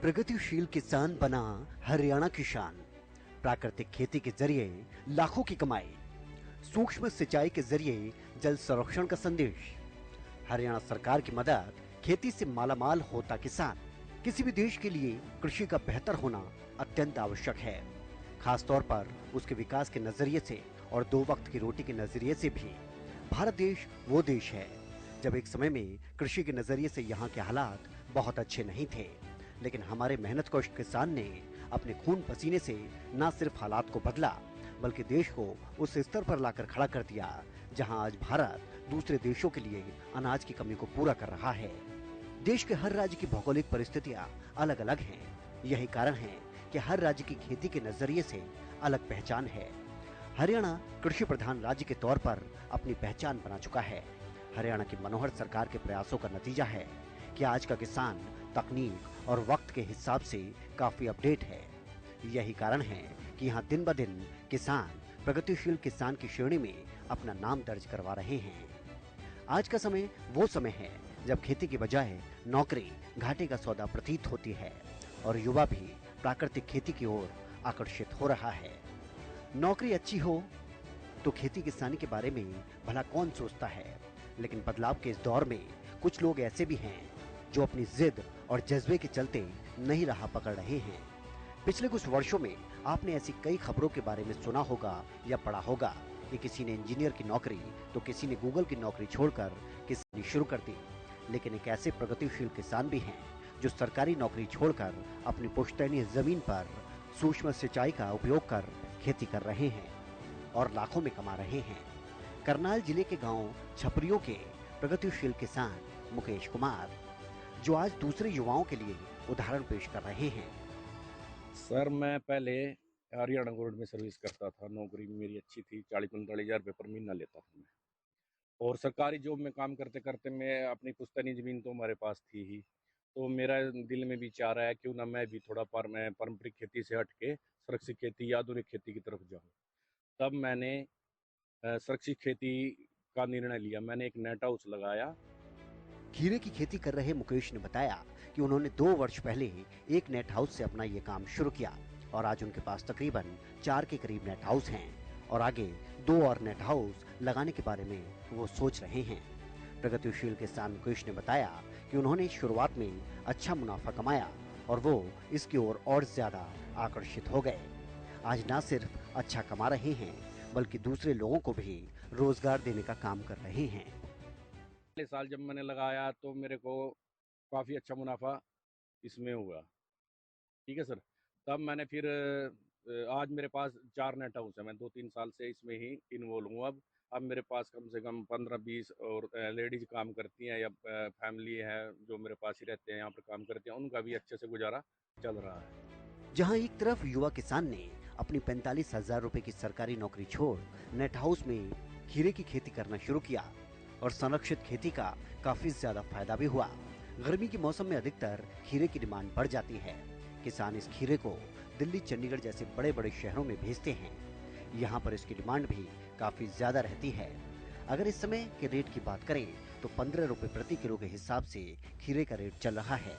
प्रगतिशील किसान बना हरियाणा की शान। प्राकृतिक खेती के जरिए लाखों की कमाई, सूक्ष्म सिंचाई के जरिए जल संरक्षण का संदेश। हरियाणा सरकार की मदद, खेती से मालामाल होता किसान। किसी भी देश के लिए कृषि का बेहतर होना अत्यंत आवश्यक है, खासतौर पर उसके विकास के नजरिए से और दो वक्त की रोटी के नजरिए से भी। भारत देश वो देश है जब एक समय में कृषि के नजरिए से यहाँ के हालात बहुत अच्छे नहीं थे, लेकिन हमारे मेहनतकश किसान ने अपने खून पसीने से न सिर्फ हालात को बदला, बल्कि देश को उस स्तर पर लाकर खड़ा कर दिया जहां आज भारत दूसरे देशों के लिए अनाज की कमी को पूरा कर रहा है। देश के हर राज्य की भौगोलिक परिस्थितियां अलग अलग हैं। यही कारण है कि हर राज्य की खेती के नजरिए से अलग पहचान है। हरियाणा कृषि प्रधान राज्य के तौर पर अपनी पहचान बना चुका है। हरियाणा की मनोहर सरकार के प्रयासों का नतीजा है कि आज का किसान तकनीक और वक्त के हिसाब से काफी अपडेट है। यही कारण है कि यहाँ दिन ब दिन किसान प्रगतिशील किसान की श्रेणी में अपना नाम दर्ज करवा रहे हैं। आज का समय वो समय है जब खेती की बजाय नौकरी घाटे का सौदा प्रतीत होती है और युवा भी प्राकृतिक खेती की ओर आकर्षित हो रहा है। नौकरी अच्छी हो तो खेती किसानी के बारे में भला कौन सोचता है, लेकिन बदलाव के इस दौर में कुछ लोग ऐसे भी हैं जो अपनी जिद और जज्बे के चलते नई राह पकड़ रहे हैं। पिछले कुछ वर्षों में आपने ऐसी कई खबरों के बारे में सुना होगा या पढ़ा होगा कि किसी ने इंजीनियर की नौकरी तो किसी ने गूगल की नौकरी छोड़कर किसानी शुरू कर दी। लेकिन एक ऐसे प्रगतिशील किसान भी हैं जो सरकारी नौकरी छोड़कर अपनी पुश्तैनी जमीन पर सूक्ष्म सिंचाई का उपयोग कर खेती कर रहे हैं और लाखों में कमा रहे हैं। करनाल जिले के गांव छपरियों के प्रगतिशील किसान मुकेश कुमार, जो आज दूसरे युवाओं के लिए उदाहरण पेश कर रहे हैं। सर, मैं पहले हरियाणा गवर्नमेंट में सर्विस करता था। नौकरी मेरी अच्छी थी, 40-45 हज़ार रुपये पर महीना लेता था मैं। और सरकारी जॉब में काम करते करते मैं अपनी पुश्तैनी ज़मीन तो हमारे पास थी ही, तो मेरा दिल में विचार आया क्यों ना मैं भी थोड़ा पारंपरिक खेती से हट के सुरक्षित खेती या आधुनिक खेती की तरफ जाऊँ। तब मैंने सुरक्षित खेती का निर्णय लिया। मैंने एक नेट हाउस लगाया। खीरे की खेती कर रहे मुकेश ने बताया कि उन्होंने 2 वर्ष पहले एक नेट हाउस से अपना ये काम शुरू किया और आज उनके पास तकरीबन 4 के करीब नेट हाउस हैं और आगे 2 और नेट हाउस लगाने के बारे में वो सोच रहे हैं। प्रगतिशील किसान मुकेश ने बताया कि उन्होंने शुरुआत में अच्छा मुनाफा कमाया और वो इसकी ओर और ज्यादा आकर्षित हो गए। आज न सिर्फ अच्छा कमा रहे हैं, बल्कि दूसरे लोगों को भी रोजगार देने का काम कर रहे हैं। पहले साल जब मैंने लगाया तो मेरे को काफ़ी अच्छा मुनाफा इसमें हुआ। ठीक है सर। तब मैंने फिर आज मेरे पास 4 नेट हाउस है। मैं 2-3 साल से इसमें ही इन्वॉल्व हूँ। अब मेरे पास कम से कम 15-20 और लेडीज काम करती हैं या फैमिली है जो मेरे पास ही रहते हैं, यहाँ पर काम करते हैं, उनका भी अच्छे से गुजारा चल रहा है। जहां एक तरफ युवा किसान ने अपनी 45,000 रुपए की सरकारी नौकरी छोड़ नेट हाउस में खीरे की खेती करना शुरू किया और संरक्षित खेती का काफी ज्यादा फायदा भी हुआ। गर्मी के मौसम में अधिकतर खीरे की डिमांड बढ़ जाती है। किसान इस खीरे को दिल्ली, चंडीगढ़ जैसे बड़े बड़े शहरों में भेजते हैं। यहाँ पर इसकी डिमांड भी काफी ज्यादा रहती है। अगर इस समय के रेट की बात करें तो 15 रुपए प्रति किलो के हिसाब से खीरे का रेट चल रहा है।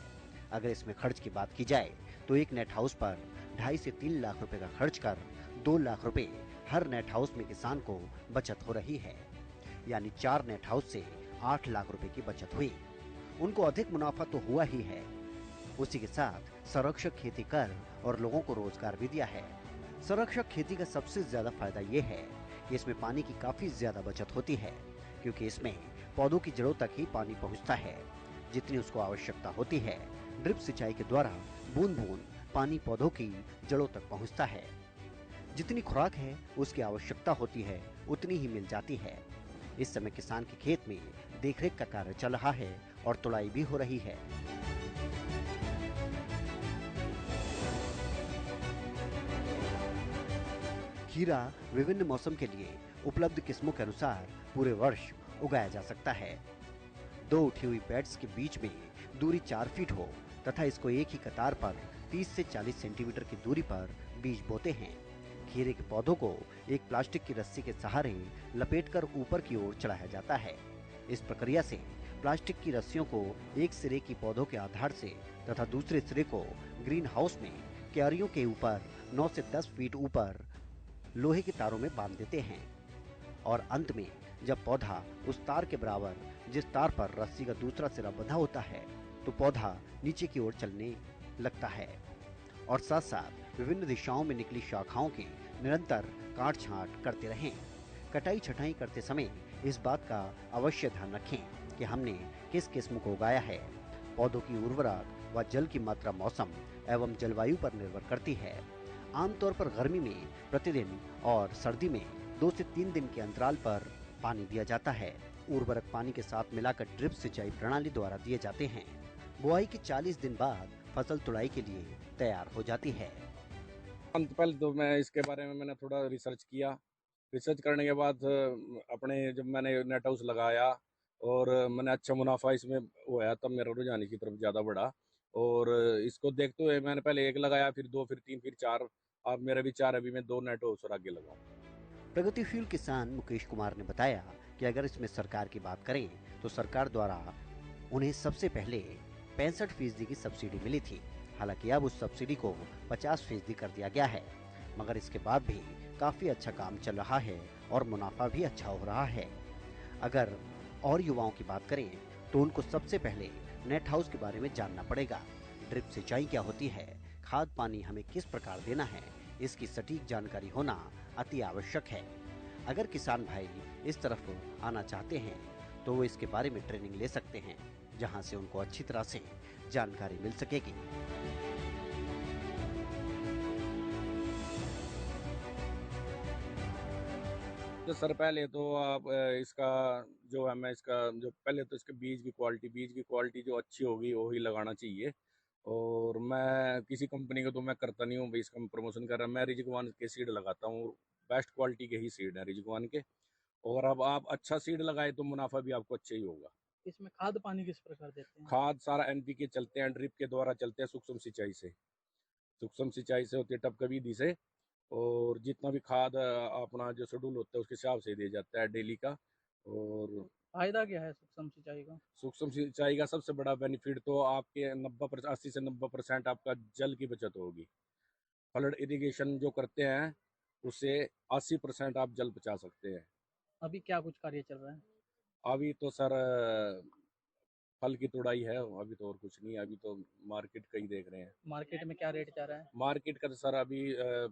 अगर इसमें खर्च की बात की जाए तो एक नेट हाउस पर 2.5 से 3 लाख रुपए का खर्च कर 2 लाख रुपए हर नेट हाउस में किसान को बचत हो रही है। यानी 4 नेट हाउस से 8 लाख रुपए की बचत हुई। उनको अधिक मुनाफा तो हुआ ही है, उसी के साथ संरक्षक खेती कर और लोगों को रोजगार भी दिया है। संरक्षक खेती का सबसे ज्यादा फायदा ये है कि इसमें पानी की काफी ज्यादा बचत होती है, क्योंकि इसमें पौधों की जड़ों तक ही पानी पहुंचता है जितनी उसको आवश्यकता होती है। ड्रिप सिंचाई के द्वारा बूंद बूंद पानी पौधों की जड़ों तक पहुंचता है। जितनी खुराक है उसकी आवश्यकता होती है उतनी ही मिल जाती है। इस समय किसान के खेत में देखरेख का कार्य चल रहा है और तुड़ाई भी हो रही है। खीरा विभिन्न मौसम के लिए उपलब्ध किस्मों के अनुसार पूरे वर्ष उगाया जा सकता है। 2 उठी हुई बेड्स के बीच में दूरी 4 फीट हो तथा इसको एक ही कतार पर 30 से 40 सेंटीमीटर की दूरी पर बीज बोते हैं। खीरे के पौधों को एक प्लास्टिक की रस्सी के सहारे लपेटकर ऊपर की ओर चढ़ाया जाता है। इस प्रक्रिया से प्लास्टिक की रस्सियों को एक सिरे की पौधों के आधार से तथा दूसरे सिरे को ग्रीन हाउस में क्यारियों के ऊपर 9 से 10 फीट ऊपर लोहे के तारों में बांध देते हैं और अंत में जब पौधा उस तार के बराबर जिस तार पर रस्सी का दूसरा सिरा बंधा होता है तो पौधा नीचे की ओर चलने लगता है और साथ साथ विभिन्न दिशाओं में निकली शाखाओं की निरंतर काट छांट करते रहें। कटाई छटाई करते समय इस बात का अवश्य ध्यान रखें कि हमने किस किस्म को उगाया है। पौधों की उर्वरक व जल की मात्रा मौसम एवं जलवायु पर निर्भर करती है। आमतौर पर गर्मी में प्रतिदिन और सर्दी में 2 से 3 दिन के अंतराल पर पानी दिया जाता है। उर्वरक पानी के साथ मिलाकर ड्रिप सिंचाई प्रणाली द्वारा दिए जाते हैं। बुआई के 40 दिन बाद फसल तुड़ाई के लिए तैयार हो जाती है। अंत पहले तो मैं इसके बारे में मैंने थोड़ा रिसर्च किया। रिसर्च करने के बाद अपने जब मैंने नेट हाउस लगाया और मैंने अच्छा मुनाफा इसमें हुआ तब मेरा रुझान की तरफ ज़्यादा बढ़ा और इसको देखते हुए मैंने पहले एक लगाया, फिर 2, फिर 3, फिर 4। अब मेरा विचार अभी मैं 2 नेट हाउस और आगे लगाऊँ। प्रगतिशील किसान मुकेश कुमार ने बताया कि अगर इसमें सरकार की बात करें तो सरकार द्वारा उन्हें सबसे पहले 65% की सब्सिडी मिली थी। हालांकि अब उस सब्सिडी को 50% कर दिया गया है, मगर इसके बाद भी काफी अच्छा काम चल रहा है और मुनाफा भी अच्छा हो रहा है। अगर और युवाओं की बात करें तो उनको सबसे पहले नेट हाउस के बारे में जानना पड़ेगा। ड्रिप सिंचाई क्या होती है, खाद पानी हमें किस प्रकार देना है, इसकी सटीक जानकारी होना अति आवश्यक है। अगर किसान भाई इस तरफ आना चाहते हैं तो वो इसके बारे में ट्रेनिंग ले सकते हैं, जहां से उनको अच्छी तरह से जानकारी मिल सकेगी। तो सर पहले तो आप इसका जो है मैं इसका जो पहले तो इसके बीज की क्वालिटी जो अच्छी होगी वही लगाना चाहिए। और मैं किसी कंपनी को तो मैं करता नहीं हूँ भाई इसका प्रमोशन कर रहा, मैं रिजवान के सीड लगाता हूँ। बेस्ट क्वालिटी के ही सीड है रिजवान के। और अब आप अच्छा सीड लगाए तो मुनाफा भी आपको अच्छा ही होगा। इसमें खाद पानी किस प्रकार देते हैं? खाद सारा एनपीके चलते हैं, ड्रिप के द्वारा चलते हैं, सूक्ष्म सिंचाई से। सूक्ष्म सिंचाई से होती है टपक विधि से। और जितना भी खाद अपना जो शेड्यूल होता है उसके हिसाब से दिया जाता है डेली का। और फायदा क्या है सूक्ष्म सिंचाई का? सूक्ष्म सिंचाई का सबसे बड़ा बेनिफिट तो आपके 80 से 90% आपका जल की बचत होगी। फ्लड इरिगेशन जो करते हैं उससे 80% आप जल बचा सकते हैं। अभी क्या कुछ कार्य चल रहा है? अभी तो सर फल की तुड़ाई है, अभी तो और कुछ नहीं। अभी तो मार्केट का ही देख रहे हैं। मार्केट में क्या रेट जा रहा है? मार्केट का तो सर अभी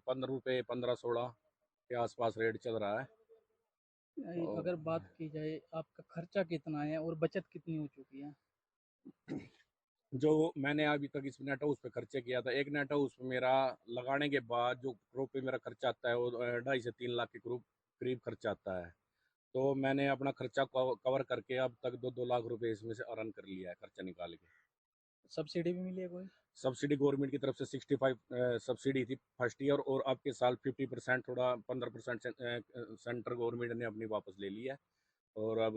15 रुपये 15-16 के आसपास रेट चल रहा है। अगर बात की जाए आपका खर्चा कितना है और बचत कितनी हो चुकी है? जो मैंने अभी तक इस नेट हाउस पे खर्चे किया था, एक नेट हाउस पे मेरा लगाने के बाद जो क्रॉप पे मेरा खर्चा आता है वो 2.5 से 3 लाख के करीब खर्चा आता है। तो मैंने अपना खर्चा कवर करके अब तक 2-2 लाख रुपए इसमें से अर्न कर लिया है खर्चा निकाल के। सब्सिडी भी मिली है कोई? सब्सिडी गवर्नमेंट की तरफ से 65 सब्सिडी थी फर्स्ट ईयर, और अब के साल 50% थोड़ा 15% सेंट्रल गवर्नमेंट ने अपनी वापस ले लिया है और अब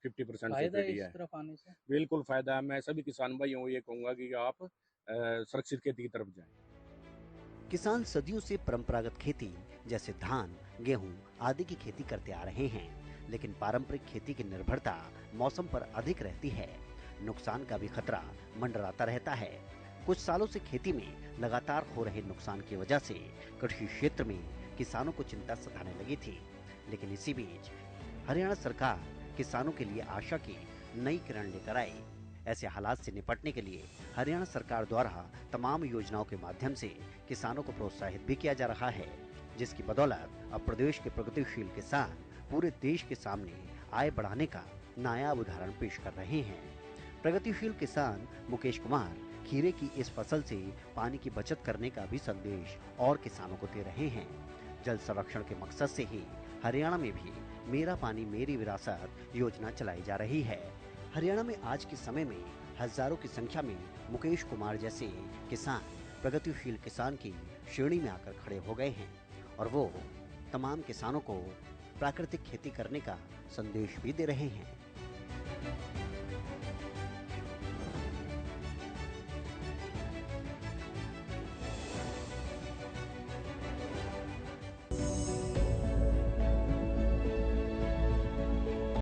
50% फायदा है सब्सिडी इस है। तरफ आने से? बिल्कुल फायदा है। मैं सभी किसान भाइयों को ये कहूँगा कि आप सुरक्षित खेती की तरफ जाएं। किसान सदियों से परंपरागत खेती जैसे धान, गेहूं आदि की खेती करते आ रहे हैं, लेकिन पारंपरिक खेती की निर्भरता मौसम पर अधिक रहती है। नुकसान का भी खतरा मंडराता रहता है। कुछ सालों से खेती में लगातार हो रहे नुकसान की वजह से कृषि क्षेत्र में किसानों को चिंता सताने लगी थी। लेकिन इसी बीच हरियाणा सरकार किसानों के लिए आशा की नई किरण लेकर आई। ऐसे हालात से निपटने के लिए हरियाणा सरकार द्वारा तमाम योजनाओं के माध्यम से किसानों को प्रोत्साहित भी किया जा रहा है, जिसकी बदौलत अब प्रदेश के प्रगतिशील किसान पूरे देश के सामने आय बढ़ाने का नायाब उदाहरण पेश कर रहे हैं। प्रगतिशील किसान मुकेश कुमार खीरे की इस फसल से पानी की बचत करने का भी संदेश और किसानों को दे रहे हैं। जल संरक्षण के मकसद से ही हरियाणा में भी मेरा पानी मेरी विरासत योजना चलाई जा रही है। हरियाणा में आज के समय में हजारों की संख्या में मुकेश कुमार जैसे किसान प्रगतिशील किसान की श्रेणी में आकर खड़े हो गए हैं और वो तमाम किसानों को प्राकृतिक खेती करने का संदेश भी दे रहे हैं।